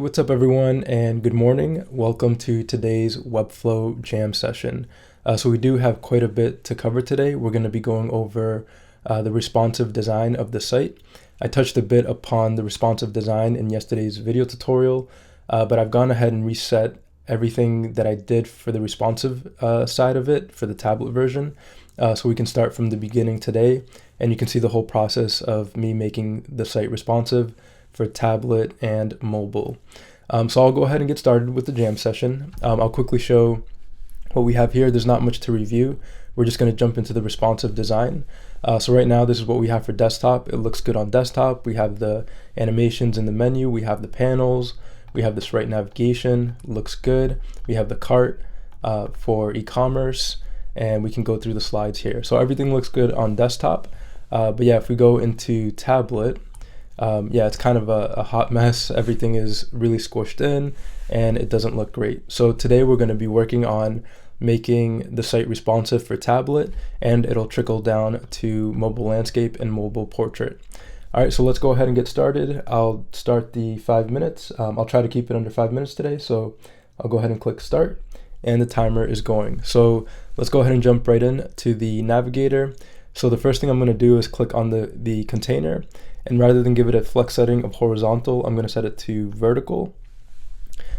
what's up everyone, and good morning. Welcome to today's Webflow jam session. So we do have quite a bit to cover today. We're going to be going over the responsive design of the site. I touched a bit upon the responsive design in yesterday's video tutorial, but I've gone ahead and reset everything that I did for the responsive side of it for the tablet version. So we can start from the beginning today, and you can see the whole process of me making the site responsive for tablet and mobile. So I'll go ahead and get started with the jam session. I'll quickly show what we have here. There's not much to review. We're just going to jump into the responsive design. So right now, this is what we have for desktop. It looks good on desktop. We have the animations in the menu. We have the panels. We have this right navigation. Looks good. We have the cart for e-commerce, and we can go through the slides here. So everything looks good on desktop. But yeah, if we go into tablet, it's kind of a hot mess. Everything is really squished in and it doesn't look great. So today we're going to be working on making the site responsive for tablet, and it'll trickle down to mobile landscape and mobile portrait. All right, so let's go ahead and get started. I'll start the 5 minutes. I'll try to keep it under 5 minutes today. So I'll go ahead and click start, and the timer is going. So let's go ahead and jump right in to the navigator. So the first thing I'm going to do is click on the container, and rather than give it a flex setting of horizontal, I'm going to set it to vertical.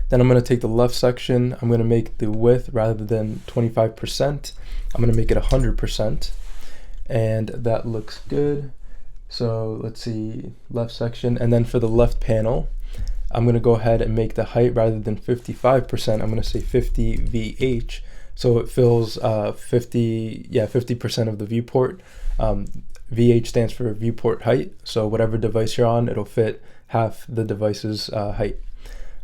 Then I'm going to take the left section. I'm going to make the width, rather than 25%, I'm going to make it 100%, and that looks good. So let's see, left section, and then for the left panel, I'm going to go ahead and make the height, rather than 55%, I'm going to say 50 VH. So it fills 50% of the viewport. VH stands for viewport height. So whatever device you're on, it'll fit half the device's height.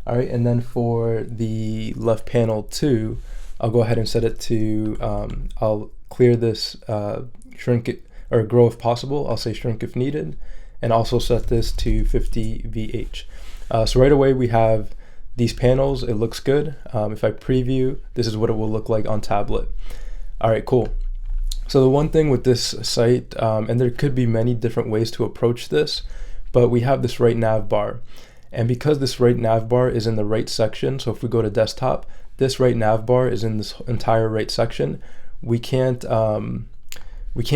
All right, and then for the left panel too, I'll go ahead and set it to, I'll clear this, shrink it, or grow if possible. I'll say shrink if needed, and also set this to 50 VH. So right away we have these panels. It looks good. If I preview, this is what it will look like on tablet. All right, cool. So the one thing with this site, and there could be many different ways to approach this, but we have this right nav bar. And because this right nav bar is in the right section, so if we go to desktop, this right nav bar is in this entire right section. We can't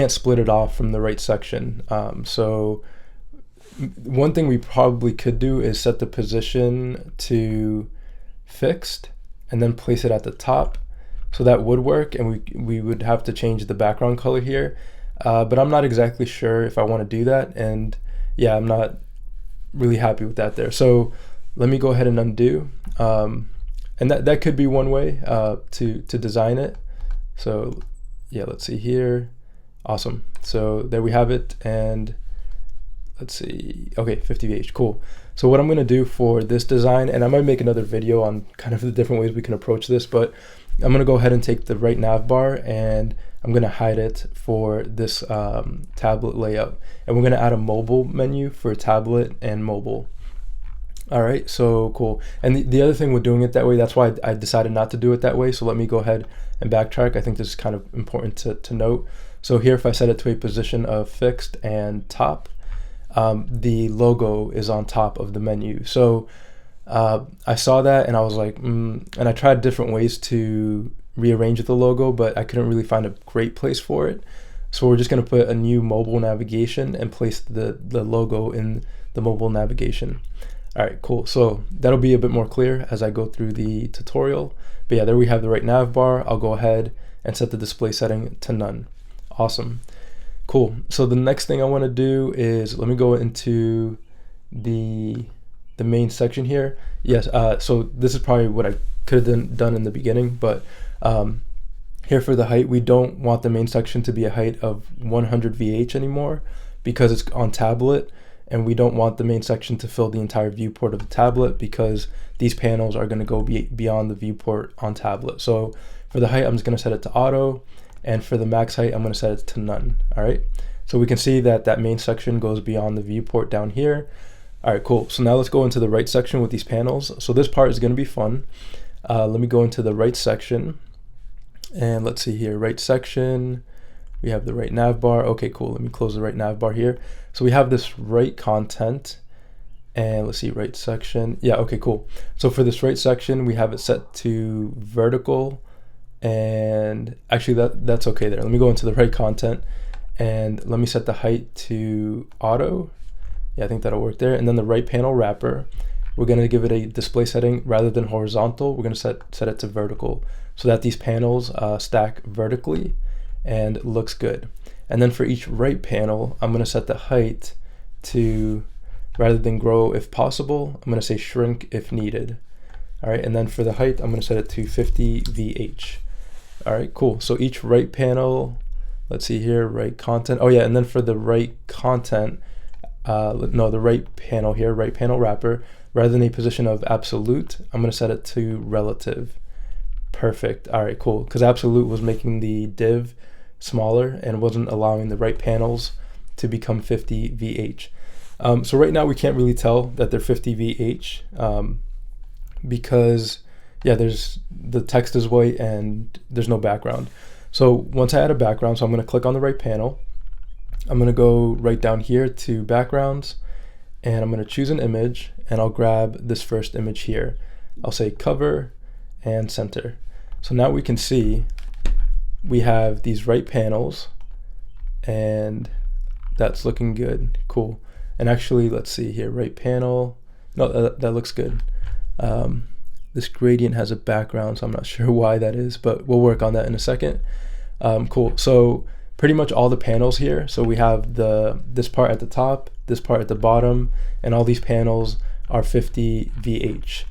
split it off from the right section. So one thing we probably could do is set the position to fixed and then place it at the top. So that would work, and we would have to change the background color here. But I'm not exactly sure if I want to do that. And yeah, I'm not really happy with that there. So let me go ahead and undo. And that could be one way to design it. So yeah, let's see here. Awesome. So there we have it. And let's see. Okay, 50 VH, cool. So what I'm going to do for this design, and I might make another video on kind of the different ways we can approach this, but I'm going to go ahead and take the right nav bar, and I'm going to hide it for this tablet layout. And we're going to add a mobile menu for tablet and mobile. All right, so cool. And the other thing with doing it that way, that's why I decided not to do it that way. So let me go ahead and backtrack. I think this is kind of important to note. So here, if I set it to a position of fixed and top, the logo is on top of the menu. So I saw that and I was like, and I tried different ways to rearrange the logo, but I couldn't really find a great place for it. So we're just going to put a new mobile navigation and place the logo in the mobile navigation. All right, cool. So that'll be a bit more clear as I go through the tutorial. But yeah, there we have the right nav bar. I'll go ahead and set the display setting to none. Awesome. Cool. So the next thing I want to do is, let me go into the main section here. Yes, so this is probably what I could have done in the beginning, but here for the height, we don't want the main section to be a height of 100 VH anymore because it's on tablet, and we don't want the main section to fill the entire viewport of the tablet because these panels are going to go beyond the viewport on tablet. So for the height, I'm just going to set it to auto, and for the max height, I'm going to set it to none. All right, so we can see that that main section goes beyond the viewport down here. All right, cool. So now let's go into the right section with these panels. So this part is going to be fun. Let me go into the right section, and let's see here, right section. We have the right nav bar. Okay, cool. Let me close the right nav bar here. So we have this right content, And let's see, right section. Yeah, okay, cool. So for this right section, we have it set to vertical, and actually that's okay there. Let me go into the right content and let me set the height to auto. Yeah, I think that'll work there. And then the right panel wrapper, we're gonna give it a display setting rather than horizontal. We're gonna set it to vertical so that these panels stack vertically and looks good. And then for each right panel, I'm gonna set the height to, rather than grow if possible, I'm gonna say shrink if needed. All right, and then for the height, I'm gonna set it to 50 VH. All right, cool. So each right panel, let's see here, right content. Oh yeah, and then for the right content, the right panel here, right panel wrapper, rather than a position of absolute, I'm gonna set it to relative. Perfect. All right, cool. Because absolute was making the div smaller and wasn't allowing the right panels to become 50 VH. So right now we can't really tell that they're 50 VH because yeah, the text is white and there's no background. So once I add a background, so I'm going to click on the right panel. I'm going to go right down here to backgrounds, and I'm going to choose an image, and I'll grab this first image here. I'll say cover and center. So now we can see we have these right panels, and that's looking good. Cool. And actually, let's see here, right panel. No, that looks good. This gradient has a background, so I'm not sure why that is, but we'll work on that in a second. Cool. So pretty much all the panels here. So we have this part at the top, this part at the bottom, and all these panels are 50 VH.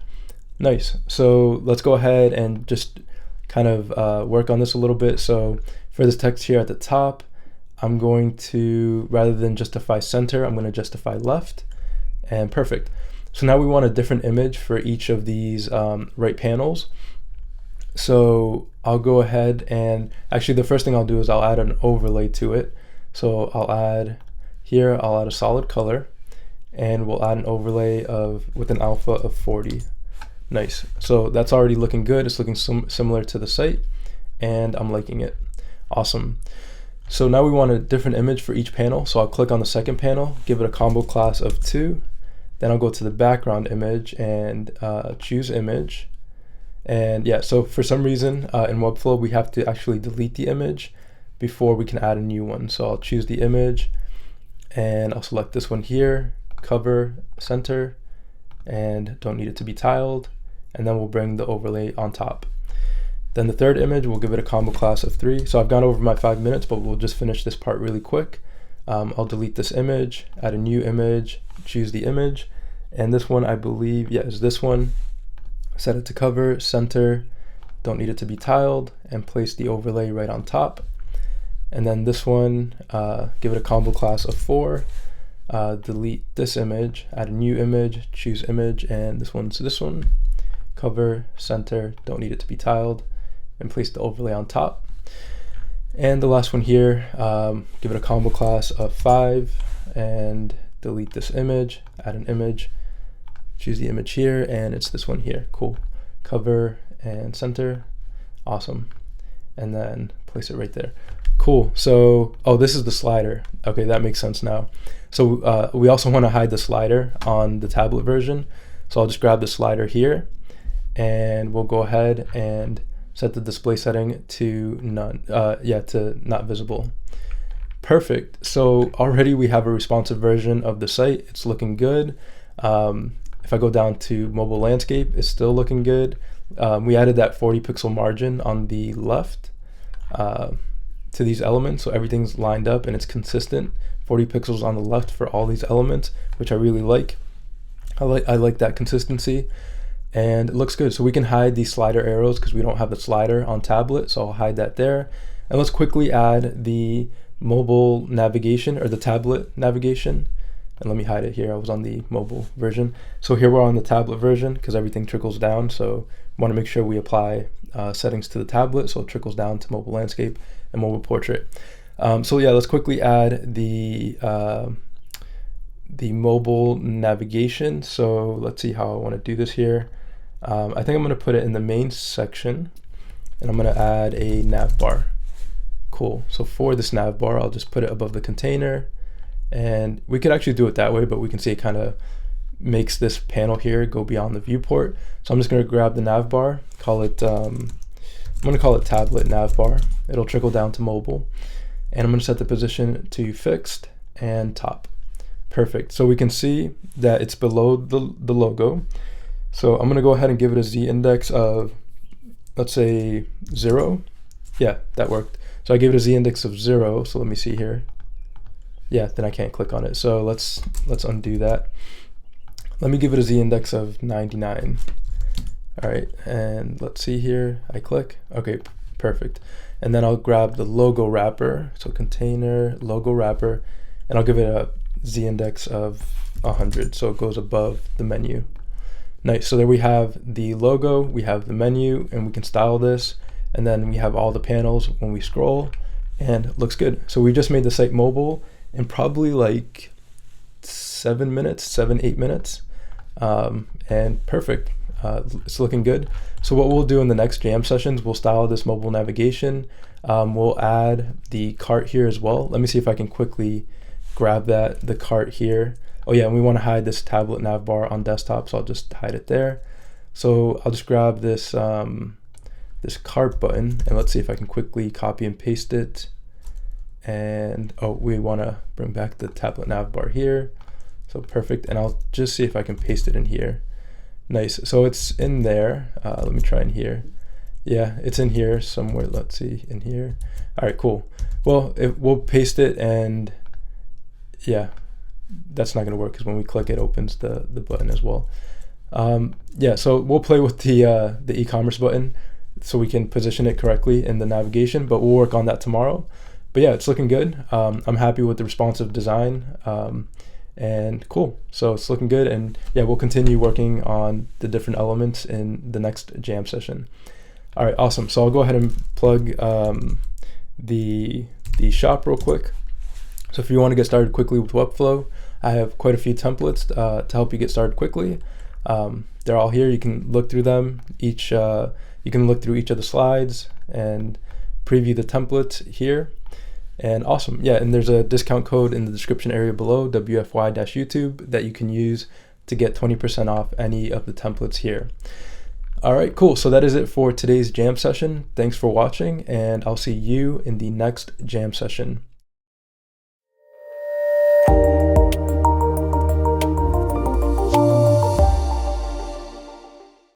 Nice. So let's go ahead and just kind of work on this a little bit. So for this text here at the top, I'm going to, rather than justify center, I'm going to justify left, and perfect. So now we want a different image for each of these right panels. So I'll go ahead and actually the first thing I'll do is I'll add an overlay to it. So I'll add a solid color, and we'll add an overlay with an alpha of 40. Nice. So that's already looking good. It's looking similar to the site, and I'm liking it. Awesome. So now we want a different image for each panel. So I'll click on the second panel, give it a combo class of 2. Then I'll go to the background image and choose image. And yeah, so for some reason in Webflow, we have to actually delete the image before we can add a new one. So I'll choose the image, and I'll select this one here, cover, center, and don't need it to be tiled. And then we'll bring the overlay on top. Then the third image, we'll give it a combo class of 3. So I've gone over my 5 minutes, but we'll just finish this part really quick. I'll delete this image, add a new image, choose the image, and this one I believe, yeah, is this one. Set it to cover, center, don't need it to be tiled, and place the overlay right on top. And then this one, give it a combo class of 4, delete this image, add a new image, choose image, and this one's this one. Cover, center, don't need it to be tiled, and place the overlay on top. And the last one here, give it a combo class of 5 and delete this image, add an image, choose the image here, and it's this one here. Cool. Cover and center. Awesome. And then place it right there. Cool. So, oh, this is the slider. Okay, that makes sense now. So we also want to hide the slider on the tablet version. So I'll just grab the slider here, and we'll go ahead and set the display setting to none, to not visible. Perfect. So already we have a responsive version of the site. It's looking good. If I go down to mobile landscape, it's still looking good. We added that 40 pixel margin on the left to these elements, so everything's lined up and it's consistent. 40 pixels on the left for all these elements, which I really like. I like that consistency. And it looks good. So we can hide these slider arrows because we don't have the slider on tablet, so I'll hide that there. And let's quickly add the mobile navigation, or the tablet navigation. And let me hide it here. I was on the mobile version. So here we're on the tablet version because everything trickles down. So we want to make sure we apply settings to the tablet so it trickles down to mobile landscape and mobile portrait. So yeah, let's quickly add the mobile navigation. So let's see how I want to do this here. I think I'm going to put it in the main section, and I'm going to add a navbar. Cool. So for this navbar, I'll just put it above the container, and we could actually do it that way, but we can see it kind of makes this panel here go beyond the viewport. So I'm just going to grab the navbar, call it, I'm going to call it tablet navbar. It'll trickle down to mobile. And I'm going to set the position to fixed and top. Perfect. So we can see that it's below the logo. So I'm going to go ahead and give it a Z index of, let's say 0. Yeah, that worked. So I gave it a Z index of 0. So let me see here. Yeah, then I can't click on it. So let's undo that. Let me give it a Z index of 99. All right, and let's see here. I click. Okay, perfect. And then I'll grab the logo wrapper. So container logo wrapper, and I'll give it a Z index of 100. So it goes above the menu. Nice. So there we have the logo, we have the menu, and we can style this. And then we have all the panels when we scroll, and it looks good. So we just made the site mobile in probably like 7, 8 minutes. And perfect. It's looking good. So what we'll do in the next jam sessions, we'll style this mobile navigation. We'll add the cart here as well. Let me see if I can quickly grab the cart here. Oh yeah, and we want to hide this tablet navbar on desktop, so I'll just hide it there. So I'll just grab this this cart button, and let's see if I can quickly copy and paste it. And oh, we want to bring back the tablet navbar here. So perfect, and I'll just see if I can paste it in here. Nice, so it's in there. Let me try in here. Yeah, it's in here somewhere. Let's see, in here. All right, cool. Well, we'll paste it, and yeah, that's not gonna work because when we click it opens the button as well. Yeah, so we'll play with the e-commerce button so we can position it correctly in the navigation, but we'll work on that tomorrow. But yeah, it's looking good. I'm happy with the responsive design. And cool, so it's looking good, and yeah, we'll continue working on the different elements in the next jam session. All right, awesome. So I'll go ahead and plug the shop real quick. So if you want to get started quickly with Webflow, I have quite a few templates to help you get started quickly. They're all here. You can look through them. You can look through each of the slides and preview the templates here. And awesome, yeah, and there's a discount code in the description area below, WFY-YouTube, that you can use to get 20% off any of the templates here. All right, cool, so that is it for today's jam session. Thanks for watching, and I'll see you in the next jam session.